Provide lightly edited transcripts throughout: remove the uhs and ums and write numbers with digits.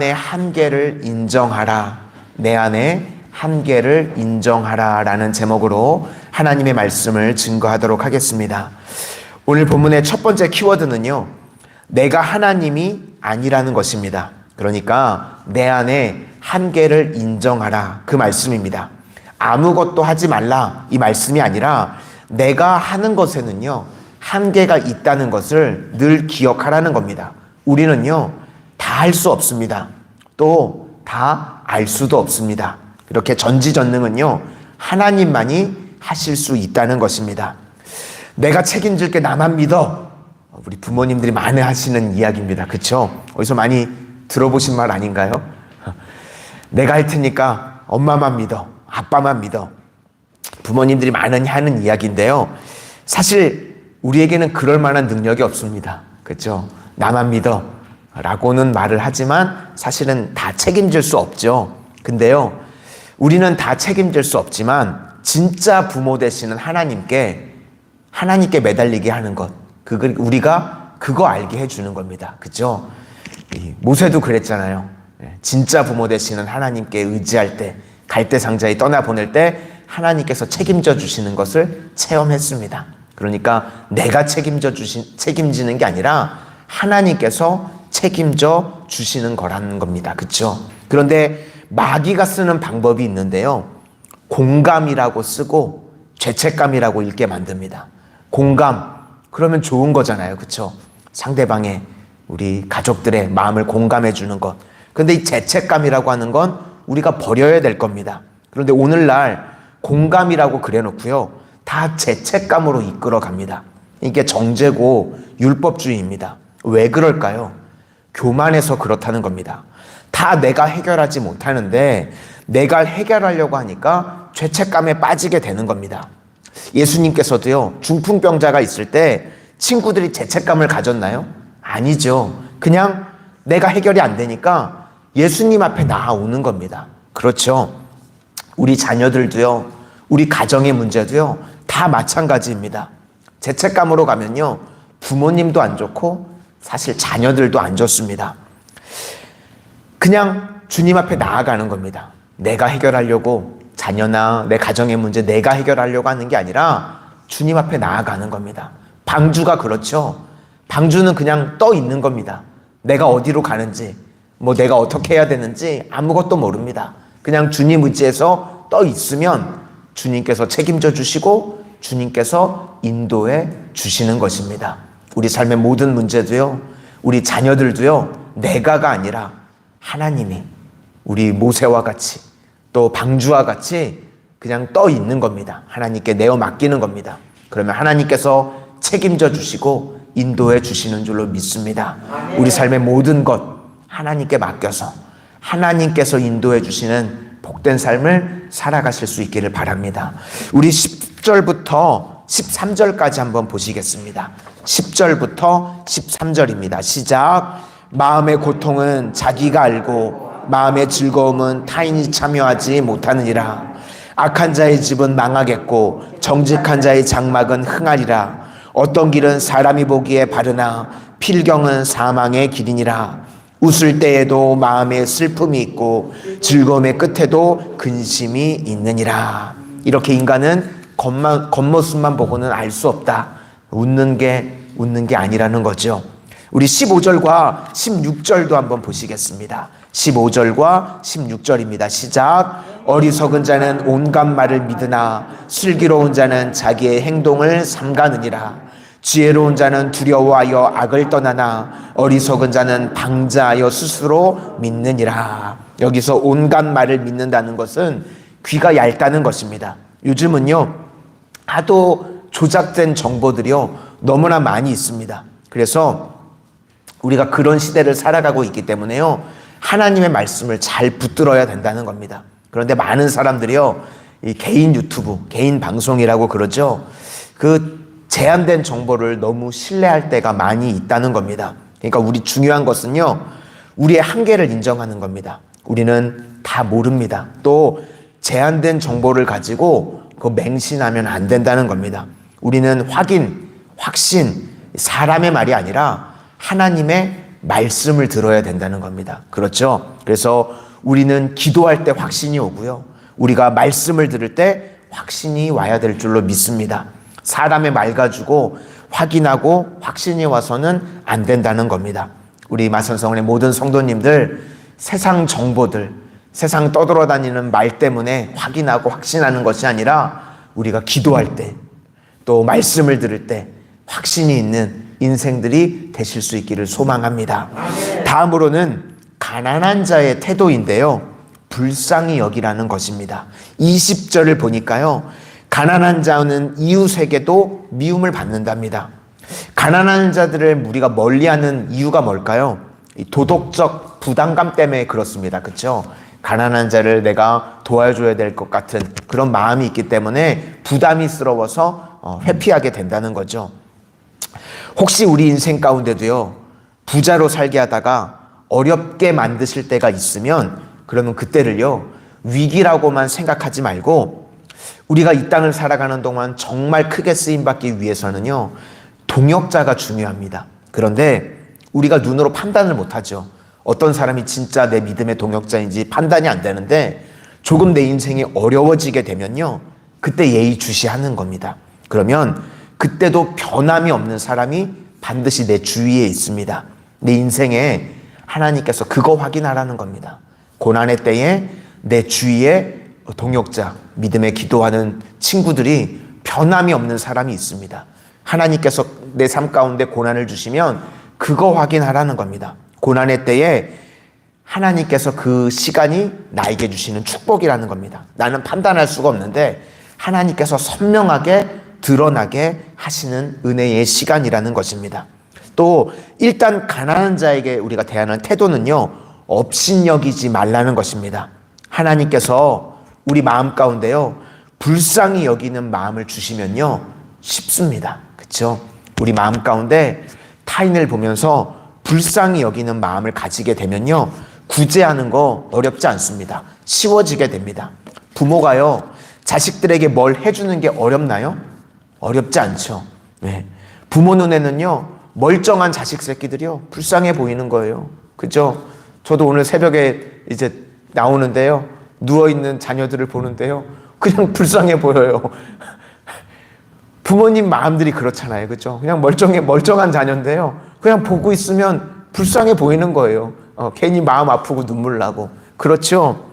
내 한계를 인정하라. 내 안에 한계를 인정하라 라는 제목으로 하나님의 말씀을 증거하도록 하겠습니다. 오늘 본문의 첫 번째 키워드는요, 내가 하나님이 아니라는 것입니다. 그러니까 내 안에 한계를 인정하라, 그 말씀입니다. 아무것도 하지 말라, 이 말씀이 아니라 내가 하는 것에는요 한계가 있다는 것을 늘 기억하라는 겁니다. 우리는요 다 할 수 없습니다. 또 다 알 수도 없습니다. 이렇게 전지전능은요 하나님만이 하실 수 있다는 것입니다. 내가 책임질게, 나만 믿어. 우리 부모님들이 많이 하시는 이야기입니다. 그렇죠? 어디서 많이 들어보신 말 아닌가요? 내가 할 테니까 엄마만 믿어, 아빠만 믿어. 부모님들이 많이 하는 이야기인데요, 사실 우리에게는 그럴 만한 능력이 없습니다. 그렇죠? 나만 믿어 라고는 말을 하지만 사실은 다 책임질 수 없죠. 근데요, 우리는 다 책임질 수 없지만 진짜 부모 되시는 하나님께 매달리게 하는 것, 우리가 그거 알게 해주는 겁니다. 그렇죠? 모세도 그랬잖아요. 진짜 부모 되시는 하나님께 의지할 때, 갈대상자에 떠나보낼 때 하나님께서 책임져 주시는 것을 체험했습니다. 그러니까 내가 책임지는 게 아니라 하나님께서 책임져 주시는 거라는 겁니다. 그렇죠? 그런데 마귀가 쓰는 방법이 있는데요, 공감이라고 쓰고 죄책감이라고 읽게 만듭니다. 공감, 그러면 좋은 거잖아요. 그렇죠? 상대방의, 우리 가족들의 마음을 공감해 주는 것. 그런데 이 죄책감이라고 하는 건 우리가 버려야 될 겁니다. 그런데 오늘날 공감이라고 그래놓고요 다 죄책감으로 이끌어 갑니다. 이게 정죄고 율법주의입니다. 왜 그럴까요? 교만해서 그렇다는 겁니다. 다 내가 해결하지 못하는데 내가 해결하려고 하니까 죄책감에 빠지게 되는 겁니다. 예수님께서도요 중풍병자가 있을 때 친구들이 죄책감을 가졌나요? 아니죠. 그냥 내가 해결이 안 되니까 예수님 앞에 나아오는 겁니다. 그렇죠? 우리 자녀들도요, 우리 가정의 문제도요 다 마찬가지입니다. 죄책감으로 가면요 부모님도 안 좋고 사실 자녀들도 안 좋습니다. 그냥 주님 앞에 나아가는 겁니다. 내가 해결하려고, 자녀나 내 가정의 문제 내가 해결하려고 하는 게 아니라 주님 앞에 나아가는 겁니다. 방주가 그렇죠. 방주는 그냥 떠 있는 겁니다. 내가 어디로 가는지, 내가 어떻게 해야 되는지 아무것도 모릅니다. 그냥 주님 의지해서 떠 있으면 주님께서 책임져 주시고 주님께서 인도해 주시는 것입니다. 우리 삶의 모든 문제도요, 우리 자녀들도요, 내가가 아니라 하나님이, 우리 모세와 같이 또 방주와 같이 그냥 떠 있는 겁니다. 하나님께 내어 맡기는 겁니다. 그러면 하나님께서 책임져 주시고 인도해 주시는 줄로 믿습니다. 우리 삶의 모든 것 하나님께 맡겨서 하나님께서 인도해 주시는 복된 삶을 살아가실 수 있기를 바랍니다. 우리 10절부터 13절까지 한번 보시겠습니다. 10절부터 13절입니다. 시작. 마음의 고통은 자기가 알고 마음의 즐거움은 타인이 참여하지 못하느니라. 악한 자의 집은 망하겠고 정직한 자의 장막은 흥하리라. 어떤 길은 사람이 보기에 바르나 필경은 사망의 길이니라. 웃을 때에도 마음에 슬픔이 있고 즐거움의 끝에도 근심이 있느니라. 이렇게 인간은 겉모습만 보고는 알 수 없다. 웃는 게 아니라는 거죠. 우리 15절과 16절도 한번 보시겠습니다. 15절과 16절입니다. 시작. 어리석은 자는 온갖 말을 믿으나 슬기로운 자는 자기의 행동을 삼가느니라. 지혜로운 자는 두려워하여 악을 떠나나 어리석은 자는 방자하여 스스로 믿느니라. 여기서 온갖 말을 믿는다는 것은 귀가 얇다는 것입니다. 요즘은요 하도 조작된 정보들이요 너무나 많이 있습니다. 그래서 우리가 그런 시대를 살아가고 있기 때문에요 하나님의 말씀을 잘 붙들어야 된다는 겁니다. 그런데 많은 사람들이요 이 개인 유튜브, 개인 방송이라고 그러죠. 그 제한된 정보를 너무 신뢰할 때가 많이 있다는 겁니다. 그러니까 우리 중요한 것은요 우리의 한계를 인정하는 겁니다. 우리는 다 모릅니다. 또 제한된 정보를 가지고 맹신하면 안 된다는 겁니다. 우리는 확신, 사람의 말이 아니라 하나님의 말씀을 들어야 된다는 겁니다. 그렇죠? 그래서 우리는 기도할 때 확신이 오고요. 우리가 말씀을 들을 때 확신이 와야 될 줄로 믿습니다. 사람의 말 가지고 확인하고 확신이 와서는 안 된다는 겁니다. 우리 마천성원의 모든 성도님들, 세상 정보들, 세상 떠돌아다니는 말 때문에 확인하고 확신하는 것이 아니라 우리가 기도할 때, 또 말씀을 들을 때 확신이 있는 인생들이 되실 수 있기를 소망합니다. 다음으로는 가난한 자의 태도인데요, 불쌍히 여기라는 것입니다. 20절을 보니까요, 가난한 자는 이웃에게도 미움을 받는답니다. 가난한 자들을 우리가 멀리하는 이유가 뭘까요? 도덕적 부담감 때문에 그렇습니다. 그렇죠? 가난한 자를 내가 도와줘야 될 것 같은 그런 마음이 있기 때문에 부담이스러워서 회피하게 된다는 거죠. 혹시 우리 인생 가운데도요, 부자로 살게 하다가 어렵게 만드실 때가 있으면 그러면 그때를요, 위기라고만 생각하지 말고 우리가 이 땅을 살아가는 동안 정말 크게 쓰임받기 위해서는요, 동역자가 중요합니다. 그런데 우리가 눈으로 판단을 못하죠. 어떤 사람이 진짜 내 믿음의 동역자인지 판단이 안 되는데 조금 내 인생이 어려워지게 되면요, 그때 예의주시하는 겁니다. 그러면 그때도 변함이 없는 사람이 반드시 내 주위에 있습니다. 내 인생에 하나님께서 그거 확인하라는 겁니다. 고난의 때에 내 주위에 동역자, 믿음에 기도하는 친구들이 변함이 없는 사람이 있습니다. 하나님께서 내 삶 가운데 고난을 주시면 그거 확인하라는 겁니다. 고난의 때에 하나님께서 그 시간이 나에게 주시는 축복이라는 겁니다. 나는 판단할 수가 없는데 하나님께서 선명하게 드러나게 하시는 은혜의 시간이라는 것입니다. 또 일단 가난한 자에게 우리가 대하는 태도는요, 업신여기지 말라는 것입니다. 하나님께서 우리 마음 가운데요, 불쌍히 여기는 마음을 주시면요, 쉽습니다. 그렇죠? 우리 마음 가운데 타인을 보면서 불쌍히 여기는 마음을 가지게 되면요, 구제하는 거 어렵지 않습니다. 쉬워지게 됩니다. 부모가요, 자식들에게 뭘 해주는 게 어렵나요? 어렵지 않죠. 네. 부모 눈에는요, 멀쩡한 자식 새끼들이요, 불쌍해 보이는 거예요. 그죠? 저도 오늘 새벽에 이제 나오는데요, 누워있는 자녀들을 보는데요, 그냥 불쌍해 보여요. 부모님 마음들이 그렇잖아요. 그죠? 그냥 멀쩡한 자녀인데요, 그냥 보고 있으면 불쌍해 보이는 거예요. 괜히 마음 아프고 눈물 나고. 그렇죠?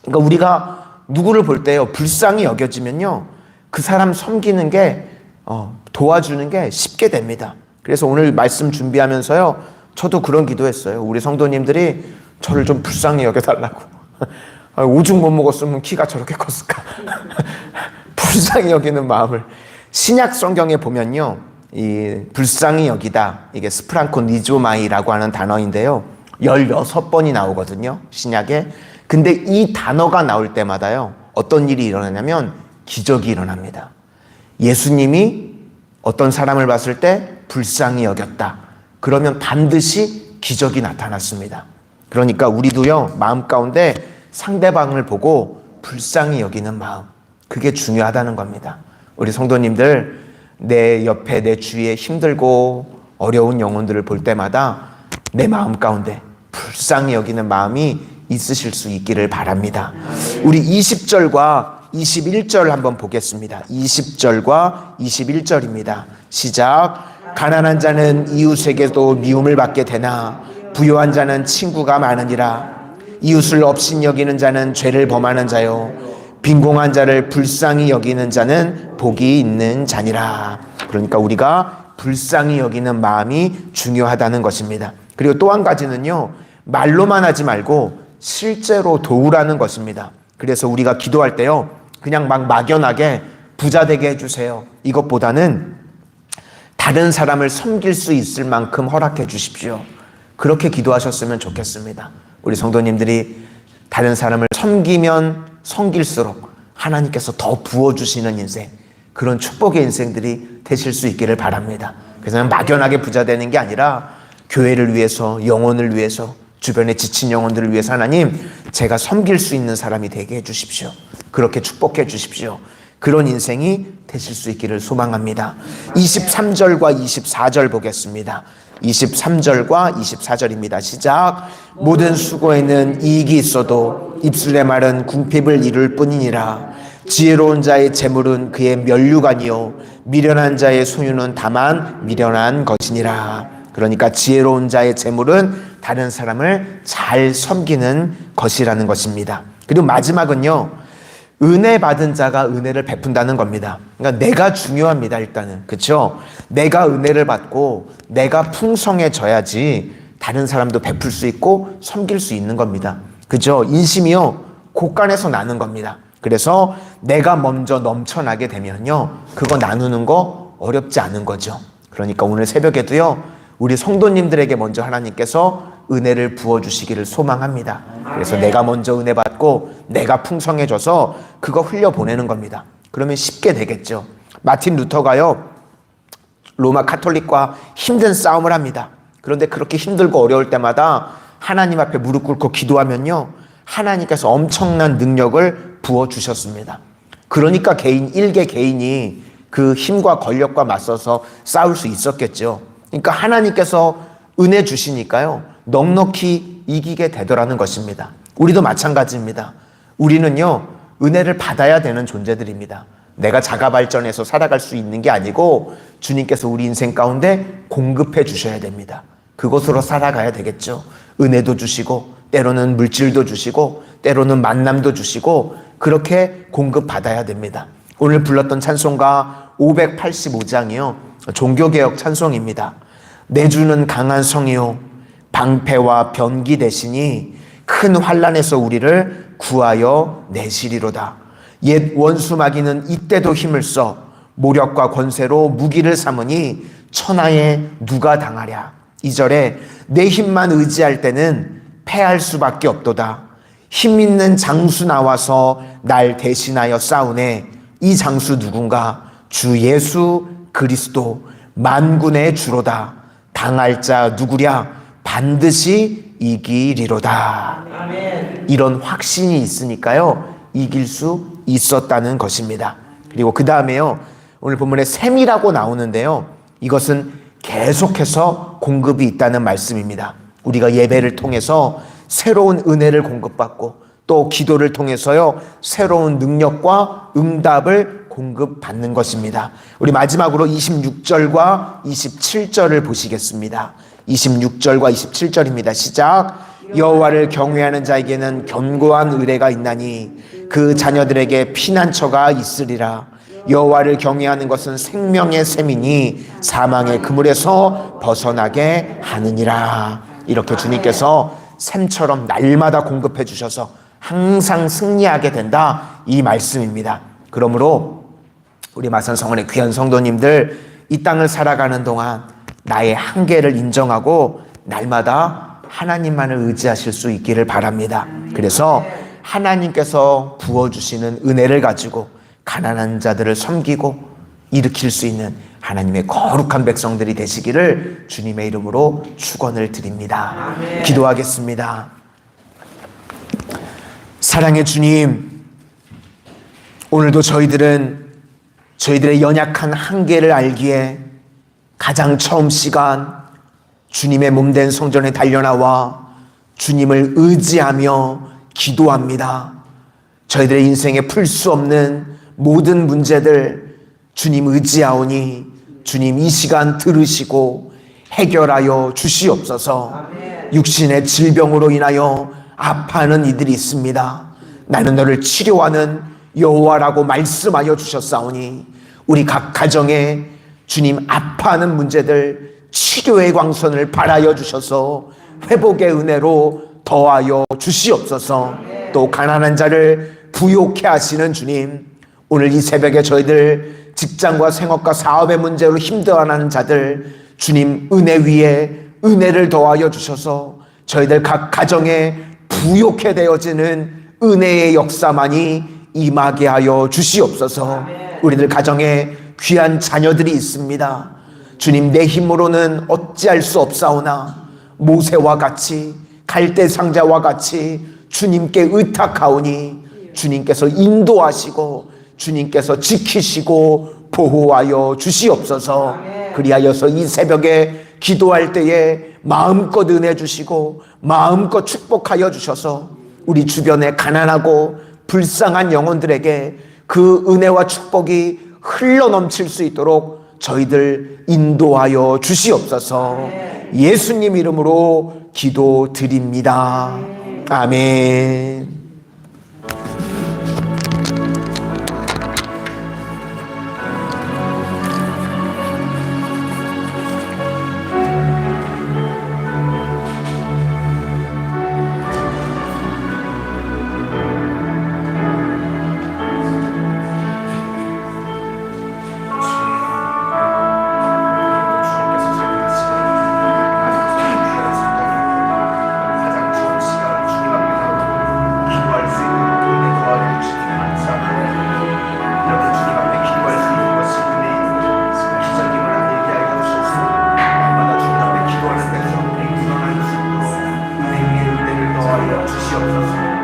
그러니까 우리가 누구를 볼 때요, 불쌍히 여겨지면요, 그 사람 섬기는 게, 도와주는 게 쉽게 됩니다. 그래서 오늘 말씀 준비하면서요, 저도 그런 기도했어요. 우리 성도님들이 저를 좀 불쌍히 여겨달라고. 오죽 못 먹었으면 키가 저렇게 컸을까. 불쌍히 여기는 마음을. 신약 성경에 보면요, 이 불쌍히 여기다, 이게 스프랑코니조마이라고 하는 단어인데요, 16번이 나오거든요, 신약에. 근데 이 단어가 나올 때마다요, 어떤 일이 일어나냐면 기적이 일어납니다. 예수님이 어떤 사람을 봤을 때 불쌍히 여겼다, 그러면 반드시 기적이 나타났습니다. 그러니까 우리도요, 마음 가운데 상대방을 보고 불쌍히 여기는 마음, 그게 중요하다는 겁니다. 우리 성도님들, 내 옆에 내 주위에 힘들고 어려운 영혼들을 볼 때마다 내 마음 가운데 불쌍히 여기는 마음이 있으실 수 있기를 바랍니다. 우리 20절과 21절 한번 보겠습니다. 20절과 21절입니다. 시작. 가난한 자는 이웃에게도 미움을 받게 되나 부유한 자는 친구가 많으니라. 이웃을 업신 여기는 자는 죄를 범하는 자요, 빈공한 자를 불쌍히 여기는 자는 복이 있는 자니라. 그러니까 우리가 불쌍히 여기는 마음이 중요하다는 것입니다. 그리고 또 한 가지는요, 말로만 하지 말고 실제로 도우라는 것입니다. 그래서 우리가 기도할 때요, 그냥 막 막연하게 부자 되게 해주세요, 이것보다는 다른 사람을 섬길 수 있을 만큼 허락해 주십시오, 그렇게 기도하셨으면 좋겠습니다. 우리 성도님들이 다른 사람을 섬기면 섬길수록 하나님께서 더 부어주시는 인생, 그런 축복의 인생들이 되실 수 있기를 바랍니다. 그래서 막연하게 부자 되는 게 아니라 교회를 위해서, 영혼을 위해서, 주변에 지친 영혼들을 위해서 하나님, 제가 섬길 수 있는 사람이 되게 해주십시오, 그렇게 축복해 주십시오. 그런 인생이 되실 수 있기를 소망합니다. 23절과 24절 보겠습니다. 23절과 24절입니다. 시작. 모든 수고에는 이익이 있어도 입술의 말은 궁핍을 이룰 뿐이니라. 지혜로운 자의 재물은 그의 면류관이요 미련한 자의 소유는 다만 미련한 것이니라. 그러니까 지혜로운 자의 재물은 다른 사람을 잘 섬기는 것이라는 것입니다. 그리고 마지막은요, 은혜 받은 자가 은혜를 베푼다는 겁니다. 그러니까 내가 중요합니다. 일단은, 그렇죠? 내가 은혜를 받고 내가 풍성해져야지 다른 사람도 베풀 수 있고 섬길 수 있는 겁니다. 그렇죠? 인심이요, 곳간에서 나는 겁니다. 그래서 내가 먼저 넘쳐나게 되면요, 그거 나누는 거 어렵지 않은 거죠. 그러니까 오늘 새벽에도요, 우리 성도님들에게 먼저 하나님께서 은혜를 부어주시기를 소망합니다. 그래서 내가 먼저 은혜 받고 내가 풍성해져서 그거 흘려보내는 겁니다. 그러면 쉽게 되겠죠. 마틴 루터가요, 로마 카톨릭과 힘든 싸움을 합니다. 그런데 그렇게 힘들고 어려울 때마다 하나님 앞에 무릎 꿇고 기도하면요, 하나님께서 엄청난 능력을 부어주셨습니다. 그러니까 일개 개인이 그 힘과 권력과 맞서서 싸울 수 있었겠죠. 그러니까 하나님께서 은혜 주시니까요, 넉넉히 이기게 되더라는 것입니다. 우리도 마찬가지입니다. 우리는요, 은혜를 받아야 되는 존재들입니다. 내가 자가 발전해서 살아갈 수 있는 게 아니고 주님께서 우리 인생 가운데 공급해 주셔야 됩니다. 그것으로 살아가야 되겠죠. 은혜도 주시고 때로는 물질도 주시고 때로는 만남도 주시고 그렇게 공급받아야 됩니다. 오늘 불렀던 찬송가 585장이요, 종교개혁 찬송입니다. 내 주는 강한 성이요 방패와 변기 되시니 큰 환난에서 우리를 구하여 내시리로다. 옛 원수 마귀는 이때도 힘을 써 모력과 권세로 무기를 삼으니 천하에 누가 당하랴. 2절에 내 힘만 의지할 때는 패할 수밖에 없도다. 힘 있는 장수 나와서 날 대신하여 싸우네. 이 장수 누군가? 주 예수 그리스도 만군의 주로다. 당할 자 누구랴? 반드시 이기리로다. 아멘. 이런 확신이 있으니까요, 이길 수 있었다는 것입니다. 그리고 그 다음에요, 오늘 본문에 샘이라고 나오는데요, 이것은 계속해서 공급이 있다는 말씀입니다. 우리가 예배를 통해서 새로운 은혜를 공급받고 또 기도를 통해서요, 새로운 능력과 응답을 공급받는 것입니다. 우리 마지막으로 26절과 27절을 보시겠습니다. 26절과 27절입니다. 시작. 여호와를 경외하는 자에게는 견고한 의뢰가 있나니 그 자녀들에게 피난처가 있으리라. 여호와를 경외하는 것은 생명의 샘이니 사망의 그물에서 벗어나게 하느니라. 이렇게 주님께서 샘처럼 날마다 공급해 주셔서 항상 승리하게 된다, 이 말씀입니다. 그러므로 우리 마산성원의 귀한 성도님들, 이 땅을 살아가는 동안 나의 한계를 인정하고 날마다 하나님만을 의지하실 수 있기를 바랍니다. 그래서 하나님께서 부어주시는 은혜를 가지고 가난한 자들을 섬기고 일으킬 수 있는 하나님의 거룩한 백성들이 되시기를 주님의 이름으로 축원을 드립니다. 아멘. 기도하겠습니다. 사랑의 주님, 오늘도 저희들의 연약한 한계를 알기에 가장 처음 시간 주님의 몸된 성전에 달려나와 주님을 의지하며 기도합니다. 저희들의 인생에 풀 수 없는 모든 문제들 주님 의지하오니 주님 이 시간 들으시고 해결하여 주시옵소서. 육신의 질병으로 인하여 아파하는 이들이 있습니다. 나는 너를 치료하는 여호와라고 말씀하여 주셨사오니 우리 각 가정에 주님 아파하는 문제들 치료의 광선을 발하여 주셔서 회복의 은혜로 더하여 주시옵소서. 또 가난한 자를 부욕해 하시는 주님, 오늘 이 새벽에 저희들 직장과 생업과 사업의 문제로 힘들어하는 자들 주님 은혜 위에 은혜를 더하여 주셔서 저희들 각 가정에 부욕해 되어지는 은혜의 역사만이 임하게 하여 주시옵소서. 우리들 가정에 귀한 자녀들이 있습니다. 주님, 내 힘으로는 어찌할 수 없사오나 모세와 같이 갈대 상자와 같이 주님께 의탁하오니 주님께서 인도하시고 주님께서 지키시고 보호하여 주시옵소서. 그리하여서 이 새벽에 기도할 때에 마음껏 은혜 주시고 마음껏 축복하여 주셔서 우리 주변에 가난하고 불쌍한 영혼들에게 그 은혜와 축복이 흘러넘칠 수 있도록 저희들 인도하여 주시옵소서. 예수님 이름으로 기도드립니다. 아멘. 주시옵소서.